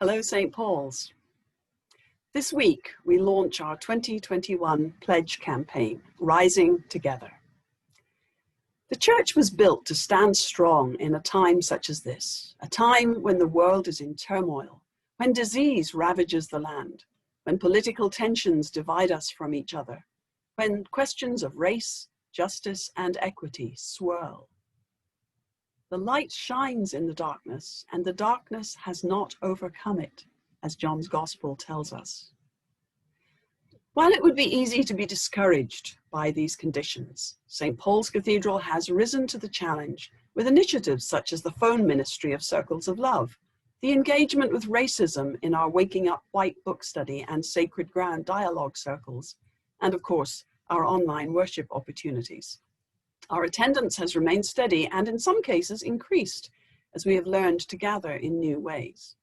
Hello, St. Paul's. This week, we launch our 2021 pledge campaign, Rising Together. The church was built to stand strong in a time such as this, a time when the world is in turmoil, when disease ravages the land, when political tensions divide us from each other, when questions of race, justice, and equity swirl. The light shines in the darkness, and the darkness has not overcome it, as John's Gospel tells us. While it would be easy to be discouraged by these conditions, St. Paul's Cathedral has risen to the challenge with initiatives such as the phone ministry of Circles of Love, the engagement with racism in our Waking Up White book study and Sacred Ground dialogue circles, and of course, our online worship opportunities. Our attendance has remained steady and in some cases increased as we have learned to gather in new ways.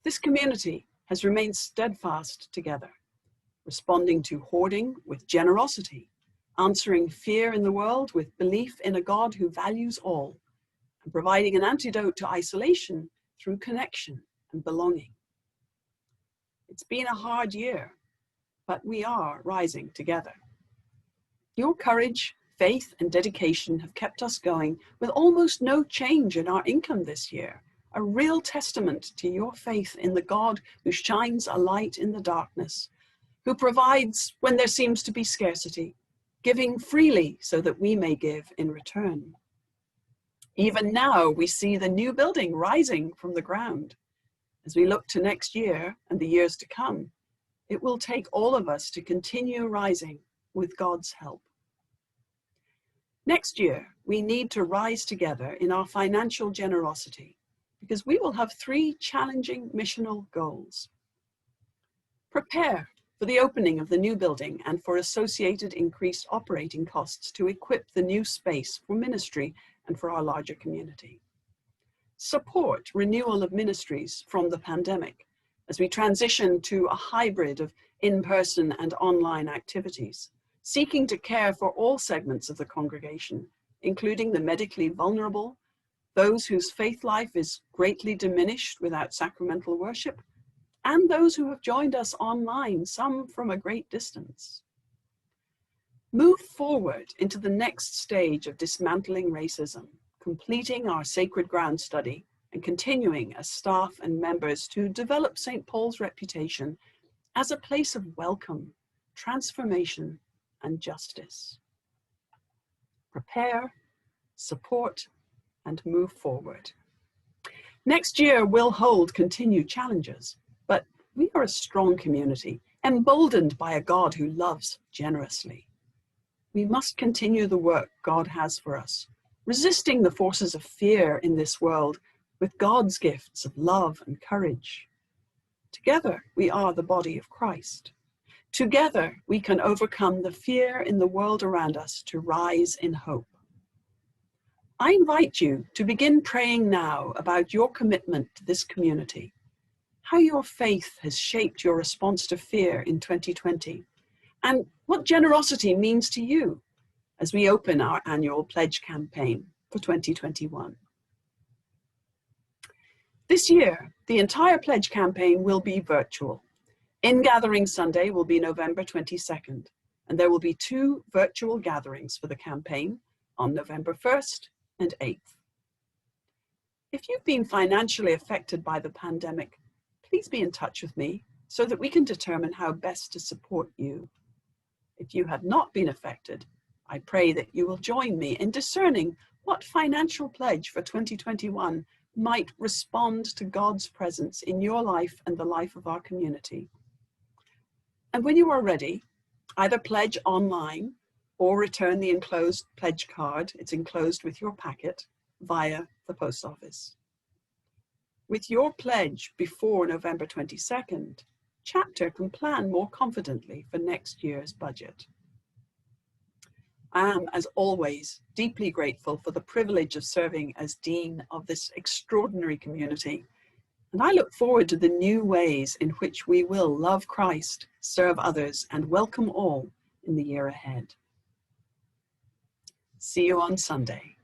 This community has remained steadfast together, responding to hoarding with generosity, answering fear in the world with belief in a God who values all, and providing an antidote to isolation through connection and belonging. It's been a hard year, but we are rising together. Your courage, faith, and dedication have kept us going with almost no change in our income this year, a real testament to your faith in the God who shines a light in the darkness, who provides when there seems to be scarcity, giving freely so that we may give in return. Even now, we see the new building rising from the ground. As we look to next year and the years to come, it will take all of us to continue rising with God's help. Next year, we need to rise together in our financial generosity because we will have 3 challenging missional goals. Prepare for the opening of the new building and for associated increased operating costs to equip the new space for ministry and for our larger community. Support renewal of ministries from the pandemic as we transition to a hybrid of in-person and online activities, seeking to care for all segments of the congregation, including the medically vulnerable, those whose faith life is greatly diminished without sacramental worship, and those who have joined us online, some from a great distance. Move forward into the next stage of dismantling racism, completing our Sacred Ground study, and continuing as staff and members to develop St. Paul's reputation as a place of welcome, transformation, and justice. Prepare, support, and move forward. Next year will hold continued challenges, but we are a strong community, emboldened by a God who loves generously. We must continue the work God has for us, resisting the forces of fear in this world with God's gifts of love and courage. Together, we are the body of Christ. Together, we can overcome the fear in the world around us to rise in hope. I invite you to begin praying now about your commitment to this community, how your faith has shaped your response to fear in 2020, and what generosity means to you as we open our annual pledge campaign for 2021. This year, the entire pledge campaign will be virtual. In-Gathering Sunday will be November 22nd, and there will be 2 virtual gatherings for the campaign on November 1st and 8th. If you've been financially affected by the pandemic, please be in touch with me so that we can determine how best to support you. If you have not been affected, I pray that you will join me in discerning what financial pledge for 2021 might respond to God's presence in your life and the life of our community. And when you are ready, either pledge online or return the enclosed pledge card, it's enclosed with your packet, via the post office. With your pledge before November 22nd, Chapter can plan more confidently for next year's budget. I am, as always, deeply grateful for the privilege of serving as Dean of this extraordinary community, and I look forward to the new ways in which we will love Christ, serve others, and welcome all in the year ahead. See you on Sunday.